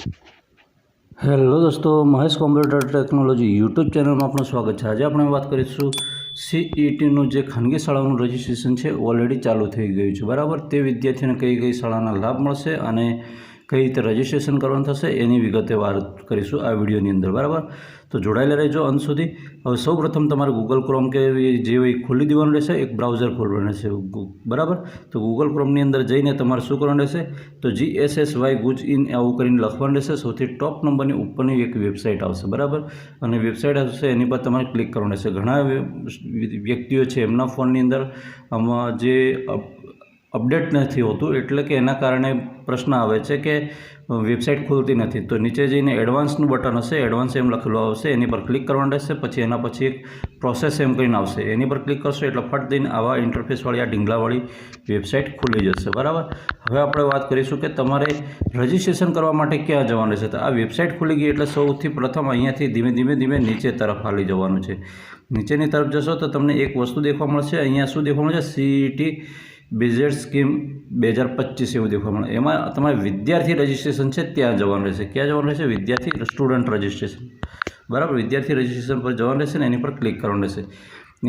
Hello દોસ્તો, Mahesh computer technology YouTube ચેનલમાં આપનું સ્વાગત છે। આજે આપણે વાત કરીશું CETનું જે ખાનગી શાળાઓનું રજિસ્ટ્રેશન છે ઓલરેડી ચાલુ થઈ ગયું છે, બરાબર। તે વિદ્યાર્થીઓને કઈ કઈ શાળાના લાભ મળશે અને કઈ રીતે રજિસ્ટ્રેશન કરવાનું થશે એની વિગતે વાત કરીશું આ વિડીયોની અંદર, બરાબર। તો જોડાયેલા રહેજો અંત સુધી। હવે સૌપ્રથમ તમારે ગૂગલ ક્રોમ કે જે હોય ખોલી દેવાનું રહેશે, એક બ્રાઉઝર ખોલવાનું રહેશે, બરાબર। તો ગૂગલ ક્રોમની અંદર જઈને તમારે શું કરવાનું રહેશે, તો GSSY ગુજ ઇન આવું કરીને લખવાનું રહેશે। સૌથી ટોપ નંબરની ઉપરની એક વેબસાઇટ આવશે, બરાબર। અને વેબસાઇટ આવશે એની પર તમારે ક્લિક કરવાનું રહેશે। ઘણા વ્યક્તિઓ છે એમના ફોનની અંદર આમાં જે અપડેટ નથી હોતું, એટલે કે એના કારણે પ્રશ્ન આવે છે કે વેબસાઇટ ખુલતી નથી। તો નીચે જઈને એડવાન્સનું બટન હશે, એડવાન્સ એમ લખેલું આવશે, એની પર ક્લિક કરવાનું રહેશે। પછી એના પછી એક પ્રોસેસ એમ કરીને આવશે, એની પર ક્લિક કરશો એટલે ફટ દઈને આવા ઇન્ટરફેસવાળી આ ઢીંગલાવાળી વેબસાઇટ ખુલી જશે, બરાબર। હવે આપણે વાત કરીશું કે તમારે રજિસ્ટ્રેશન કરવા માટે ક્યાં જવાનું રહેશે। તો આ વેબસાઇટ ખુલી ગઈ એટલે સૌથી પ્રથમ અહીંયાથી ધીમે ધીમે નીચે તરફ હાલી જવાનું છે। નીચેની તરફ જશો તો તમને એક વસ્તુ દેખવા મળશે। અહીંયા શું દેખવા મળશે, CET બજેટ સ્કીમ 2025 એવું દેખવા મળે। એમાં તમારે વિદ્યાર્થી રજિસ્ટ્રેશન છે ત્યાં જવાનું રહેશે। ક્યાં જવાનું રહેશે, વિદ્યાર્થી સ્ટુડન્ટ રજિસ્ટ્રેશન, બરાબર। વિદ્યાર્થી રજિસ્ટ્રેશન પર જવાનું રહેશે ને એની પર ક્લિક કરવાનું રહેશે।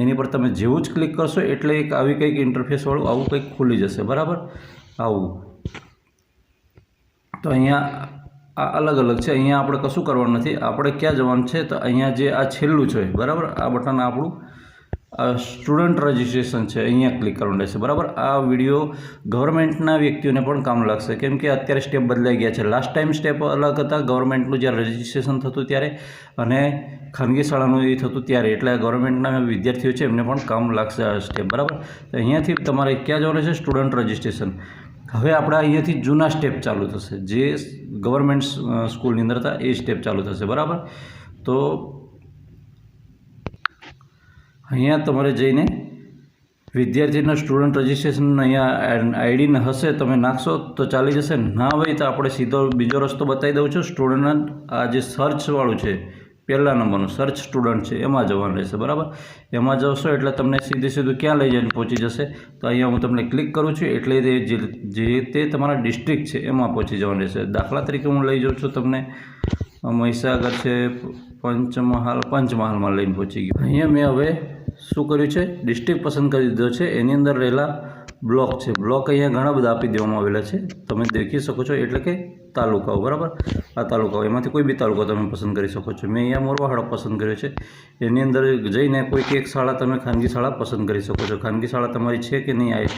એની પર તમે જેવું જ ક્લિક કરશો એટલે એક આવી કંઈક ઇન્ટરફેસવાળું આવું કંઈક ખુલી જશે, બરાબર। આવું તો અહીંયા આ અલગ અલગ છે। અહીંયા આપણે કશું કરવાનું નથી, આપણે ક્યાં જવાનું છે તો અહીંયા જે આ છેલ્લું છે, બરાબર, આ બટન આપણું સ્ટુડન્ટ રજિસ્ટ્રેશન છે, અહીંયા ક્લિક કરવાનું રહેશે, બરાબર। આ વિડીયો ગવર્મેન્ટના વ્યક્તિઓને પણ કામ લાગશે, કેમ કે અત્યારે સ્ટેપ બદલાઈ ગયા છે। લાસ્ટ ટાઈમ સ્ટેપ અલગ હતા, ગવર્મેન્ટનું જ્યારે રજિસ્ટ્રેશન થતું ત્યારે અને ખાનગી શાળાનું એ થતું ત્યારે, એટલે ગવર્મેન્ટના વિદ્યાર્થીઓ છે એમને પણ કામ લાગશે આ સ્ટેપ, બરાબર। તો અહીંયાથી તમારે ક્યાં જવાનું છે, સ્ટુડન્ટ રજિસ્ટ્રેશન। હવે આપણે અહીંયાથી જૂના સ્ટેપ ચાલુ થશે, જે ગવર્મેન્ટ સ્કૂલની અંદર હતા એ સ્ટેપ ચાલુ થશે, બરાબર। તો અહીંયા તમારે જઈને વિદ્યાર્થીના સ્ટુડન્ટ રજિસ્ટ્રેશન અહીંયા આઈડી હશે, તમે નાખશો તો ચાલી જશે। ના હોય તો આપણે સીધો બીજો રસ્તો બતાવી દઉં છું। સ્ટુડન્ટ આ જે સર્ચવાળું છે, પહેલા નંબરનું સર્ચ સ્ટુડન્ટ છે એમાં જવાનું રહેશે, બરાબર। એમાં જશો એટલે તમને સીધું ક્યાં લઈ જઈને પહોંચી જશે, તો અહીંયા હું તમને ક્લિક કરું છું એટલે તે તમારા ડિસ્ટ્રિક્ટ છે એમાં પહોંચી જવાનું રહેશે। દાખલા તરીકે હું લઈ જાઉં છું તમને મહીસાગર છે, પંચમહાલમાં લઈને પહોંચી ગયો। અહીંયા મેં હવે શું કર્યું છે, ડિસ્ટ્રિક્ટ પસંદ કરી દીધો છે। એની અંદર રહેલા બ્લોક છે, બ્લોક અહીંયા ઘણા બધા આપી દેવામાં આવેલા છે, તમે દેખી શકો છો, એટલે કે તાલુકાઓ, બરાબર। આ તાલુકાઓ એમાંથી કોઈ બી તાલુકો તમે પસંદ કરી શકો છો। મેં અહીંયા મોરવાહાડો પસંદ કર્યો છે। એની અંદર જઈને કોઈક એક શાળા તમે ખાનગી શાળા પસંદ કરી શકો છો। ખાનગી શાળા તમારી છે કે નહીં આવે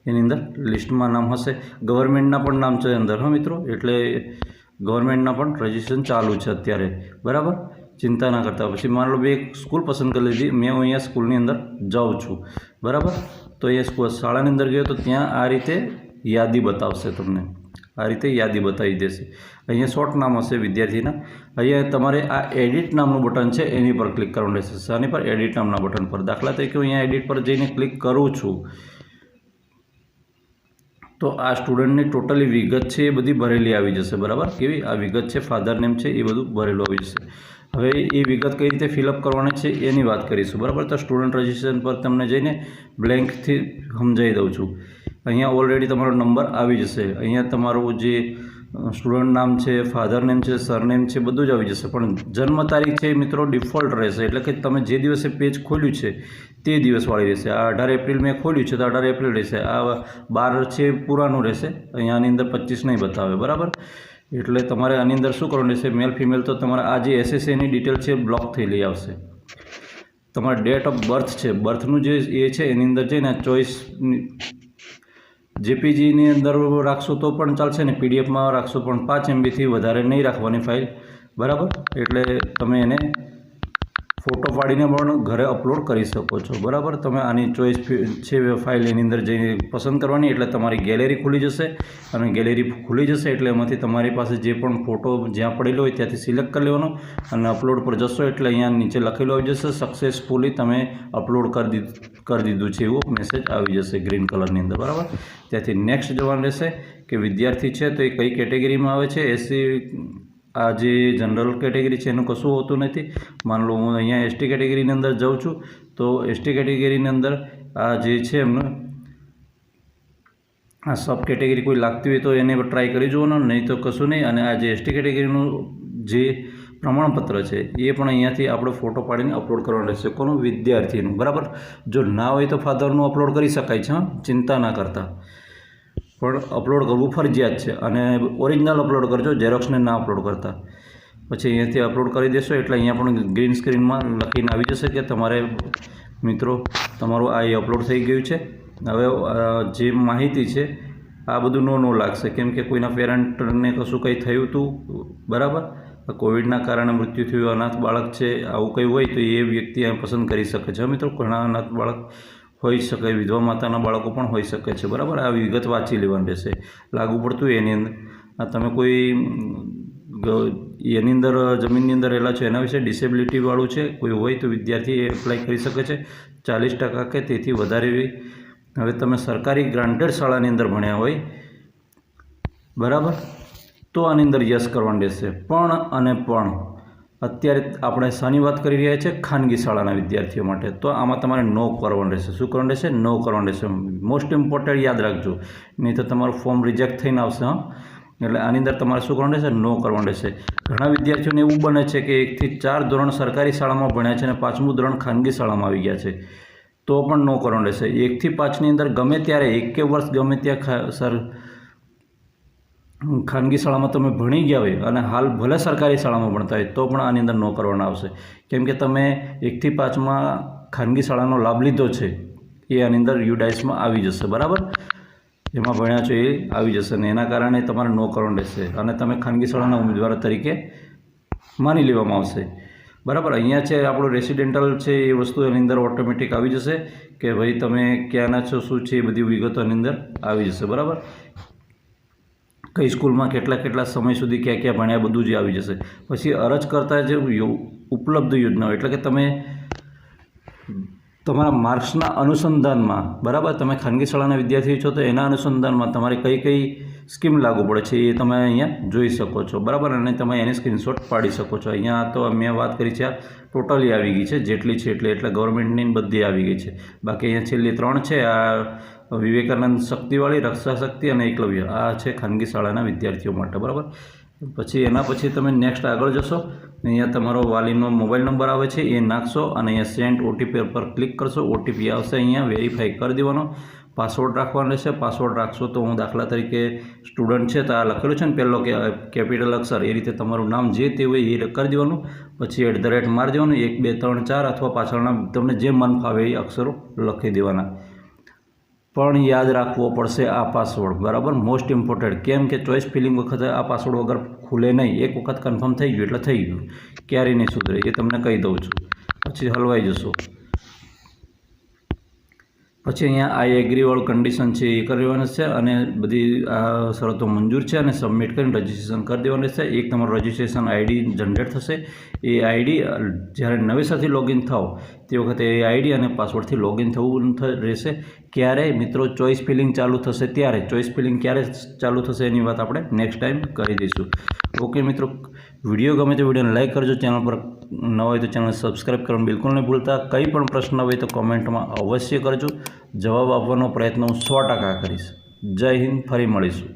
એની અંદર લિસ્ટમાં નામ હશે, ગવર્મેન્ટના પણ નામ છે અંદર, હા મિત્રો, એટલે ગવર્મેન્ટના પણ રજિસ્ટ્રેશન ચાલુ છે અત્યારે, બરાબર। ચિંતા ના કરતા। પછી માની લો એક સ્કૂલ પસંદ કરી લીધી, મેં અહીંયા સ્કૂલની અંદર જાઉં છું, બરાબર। તો અહીંયા શાળાની અંદર ગયો તો ત્યાં આ રીતે યાદી બતાવશે, તમને આ રીતે યાદી બતાવી દેશે। અહીંયા શોર્ટ નામ હશે વિદ્યાર્થીના। અહીંયા તમારે આ એડિટ નામનું બટન છે એની પર ક્લિક કરવાનું રહેશે। શાની પર, એડિટ નામના બટન પર। દાખલા તરીકે હું અહીંયા એડિટ પર જઈને ક્લિક કરું છું તો આ સ્ટુડન્ટની ટોટલી વિગત છે એ બધી ભરેલી આવી જશે, બરાબર। કેવી આ વિગત છે, ફાધર નેમ છે એ બધું ભરેલું આવી જશે। હવે એ વિગત કઈ રીતે ફિલઅપ કરવાની છે એની વાત કરીશું, બરાબર। તો સ્ટુડન્ટ રજિસ્ટ્રેશન પર તમને જઈને બ્લેન્કથી સમજાવી દઉં છું। અહીંયા ઓલરેડી તમારો નંબર આવી જશે। અહીંયા તમારું જે સ્ટુડન્ટ નામ છે, ફાધર નેમ છે, સરનેમ છે, બધું જ આવી જશે। પણ જન્મ તારીખ છે મિત્રો ડિફોલ્ટ રહેશે, એટલે કે તમે જે દિવસે પેજ ખોલ્યું છે તે દિવસવાળી રહેશે। આ 18 એપ્રિલ મેં ખોલ્યું છે તો 18 એપ્રિલ રહેશે। આ 12 છે પુરાનું રહેશે, અહીંયા આની અંદર 25 નહીં બતાવે, બરાબર। એટલે તમારે આની અંદર શું કરવાનું રહેશે, મેલ ફિમેલ, તો તમારે આ જે SSAની ડિટેલ છે બ્લોક થયેલી આવશે। તમારે ડેટ ઓફ બર્થ છે, બર્થનું જે એ છે એની અંદર જઈને ચોઈસ JPGની અંદર રાખશો તો પણ ચાલશે ને PDFમાં રાખશો પણ 5 MBથી વધારે નહીં રાખવાની ફાઇલ, બરાબર। એટલે તમે એને ફોટો પાડીને પણ ઘરે અપલોડ કરી શકો છો, બરાબર। તમે આની ચોઈસ છે ફાઇલ એની અંદર જઈને પસંદ કરવાની, એટલે તમારી ગેલેરી ખુલી જશે। અને ગેલેરી ખુલી જશે એટલે એમાંથી તમારી પાસે જે પણ ફોટો જ્યાં પડેલો હોય ત્યાંથી સિલેક્ટ કરી લેવાનો અને અપલોડ પર જશો એટલે અહીંયા નીચે લખેલું આવી જશે, સક્સેસફુલી તમે અપલોડ કરી દીધું છે એવો મેસેજ આવી જશે ગ્રીન કલરની અંદર, બરાબર। ત્યાંથી નેક્સ્ટ જવાનું રહેશે કે વિદ્યાર્થી છે તો એ કઈ કેટેગરીમાં આવે છે। આ જે જનરલ કેટેગરી છે એનું કશું હોતું નથી। માન લો હું અહીંયા ST કેટેગરીની અંદર જાઉં છું તો ST કેટેગરીની અંદર આ જે છે એમનું આ સબ કેટેગરી કોઈ લાગતી હોય તો એને ટ્રાય કરી જોવાનું, નહીં તો કશું નહીં. અને આ જે એસટી કેટેગરીનું જે પ્રમાણપત્ર છે એ પણ અહીંયાથી આપણે ફોટો પાડીને અપલોડ કરવાનું રહેશે. કોનું? વિદ્યાર્થીનું. બરાબર. જો ના હોય તો ફાધરનું અપલોડ કરી શકાય છે, ચિંતા ના કરતા, પણ અપલોડ કરવું ફરજિયાત છે. અને ઓરિજિનલ અપલોડ કરજો, ઝેરોક્સને ના અપલોડ કરતા. પછી અહીંયાથી અપલોડ કરી દેશો એટલે અહીંયા પણ ગ્રીન સ્ક્રીનમાં લખીને આવી જશે કે તમારે મિત્રો તમારું આ અપલોડ થઈ ગયું છે. હવે જે માહિતી છે આ બધું નો લાગશે, કેમ કે કોઈના પેરેન્ટને કશું કંઈ થયું હતું, બરાબર, કોવિડના કારણે મૃત્યુ થયું, અનાથ બાળક છે, આવું કંઈ હોય તો એ વ્યક્તિ પસંદ કરી શકે છે. મિત્રો ઘણા અનાથ બાળક હોઈ શકે, વિધવા માતાના બાળકો પણ હોઈ શકે છે. બરાબર. આ વિગત વાંચી લેવાની રહેશે. લાગુ પડતું એની અંદર તમે કોઈ એની અંદર જમીનની અંદર રહેલા છો એના વિશે ડિસેબિલિટીવાળું છે કોઈ હોય તો વિદ્યાર્થી એપ્લાય કરી શકે છે. 40% કે તેથી વધારે. હવે તમે સરકારી ગ્રાન્ટેડ શાળાની અંદર ભણ્યા હોય, બરાબર, તો આની અંદર યસ કરવાનું રહેશે. પણ અત્યારે આપણે શાની વાત કરી રહ્યા છીએ? ખાનગી શાળાના વિદ્યાર્થીઓ માટે. તો આમાં તમારે નો કરવાનું રહેશે. શું કરવાનું રહેશે? નો કરવાનું રહેશે. મોસ્ટ ઇમ્પોર્ટન્ટ યાદ રાખજો, નહીં તો તમારું ફોર્મ રિજેક્ટ થઈને આવશે. એટલે આની અંદર તમારે શું કરવાનું રહેશે? નો કરવાનું રહેશે. ઘણા વિદ્યાર્થીઓને એવું બને છે કે 1 થી 4 ધોરણ સરકારી શાળામાં ભણ્યા છે અને 5મું ધોરણ ખાનગી શાળામાં આવી ગયા છે, તો પણ નો કરવાનું રહેશે. 1 થી 5ની અંદર ગમે ત્યારે 1 વર્ષ ગમે ત્યાં ખાનગી શાળામાં તમે ભણી ગયા હોય અને હાલ ભલે સરકારી શાળામાં ભણતા હોય તો પણ આની અંદર નો કરવાના આવશે, કેમ કે તમે 1 થી 5માં ખાનગી શાળાનો લાભ લીધો છે એ આની અંદર યુડાઇસમાં આવી જશે. બરાબર. એમાં ભણ્યા છો એ આવી જશે ને એના કારણે તમારે નો કરવાનું રહેશે અને તમે ખાનગી શાળાના ઉમેદવાર તરીકે માની લેવામાં આવશે. બરાબર. અહીંયા છે આપણું રેસિડેન્ટલ છે એ વસ્તુ એની અંદર ઓટોમેટિક આવી જશે કે ભાઈ તમે ક્યાંના છો, શું છે, એ બધી વિગતો એની અંદર આવી જશે. બરાબર. કઈ સ્કૂલમાં કેટલા સમય સુધી ક્યાં ભણ્યા બધું જ આવી જશે. પછી અરજ કરતા જે ઉપલબ્ધ યોજનાઓ, એટલે કે તમે તમારા માર્ક્સના અનુસંધાનમાં, બરાબર, તમે ખાનગી શાળાના વિદ્યાર્થી છો તો એના અનુસંધાનમાં તમારે કઈ સ્કીમ લાગુ પડે છે એ તમે અહીંયા જોઈ શકો છો. બરાબર. અને તમે એની સ્ક્રીનશોટ પાડી શકો છો. અહીંયા તો મેં વાત કરી છે આ ટોટલી આવી ગઈ છે, જેટલી છે એટલે ગવર્મેન્ટની બધી આવી ગઈ છે. બાકી અહીંયા છેલ્લી 3 છે, આ વિવેકાનંદ શક્તિવાળી, રક્ષા શક્તિ અને એકલવ્ય, આ છે ખાનગી શાળાના વિદ્યાર્થીઓ માટે. બરાબર. પછી એના પછી તમે નેક્સ્ટ આગળ જશો, અહીંયા તમારો વાલીનો મોબાઈલ નંબર આવે છે એ નાખશો અને અહીંયા સેન્ડ ઓટીપી પર ક્લિક કરશો. ઓટીપી આવશે, અહીંયા વેરીફાઈ કરી દેવાનો. પાસવર્ડ રાખવાનો રહેશે. પાસવર્ડ રાખશો તો હું દાખલા તરીકે સ્ટુડન્ટ છે તો આ લખેલું છે ને પહેલો કે કેપિટલ અક્ષર, એ રીતે તમારું નામ જે તે હોય એ કરી દેવાનું. પછી @ મારી દેવાનું. 1 2 3 4 અથવા પાછળના તમને જે મન ફાવે એ અક્ષરો લખી દેવાના. પણ યાદ રાખવો પડશે આ પાસવર્ડ. બરાબર. Most important. કેમ કે ચોઇસ ફિલિંગ વખતે આ પાસવર્ડ વગર ખુલે નહીં. એક વખત કન્ફર્મ થઈ ગયું એટલે થઈ ગયું, ક્યારેય નહીં સુધરે, એ તમને કહી દઉં છું. પછી હલવાઈ જશો. પછી અહીંયા આઈ એગ્રીવાળું કન્ડિશન છે એ કરી દેવાનું છે અને બધી આ શરતો મંજૂર છે અને સબમિટ કરીને રજિસ્ટ્રેશન કરી દેવાનું છે. એક તમારું રજિસ્ટ્રેશન આઈડી જનરેટ થશે. એ આઈડી જ્યારે નવેસરથી લોગિન થાવ તે વખતે એ આઈડી અને પાસવર્ડથી લોગિન થવું રહેશે. ક્યારે મિત્રો? ચોઇસ ફિલિંગ ચાલુ થશે ત્યારે. ચોઇસ ફિલિંગ ક્યારે ચાલુ થશે એની વાત આપણે નેક્સ્ટ ટાઈમ કરી દઈશું. ઓકે મિત્રો, વિડીયો ગમે તો વિડીયોને લાઇક કરજો. ચેનલ પર ન હોય તો ચેનલ સબસ્ક્રાઈબ કરવાનું બિલકુલ નહીં ભૂલતા. કંઈ પણ પ્રશ્ન હોય તો કોમેન્ટમાં અવશ્ય કરજો. જવાબ આપવાનો પ્રયત્ન હું 100% કરીશ. જય હિન્દ. ફરી મળીશું.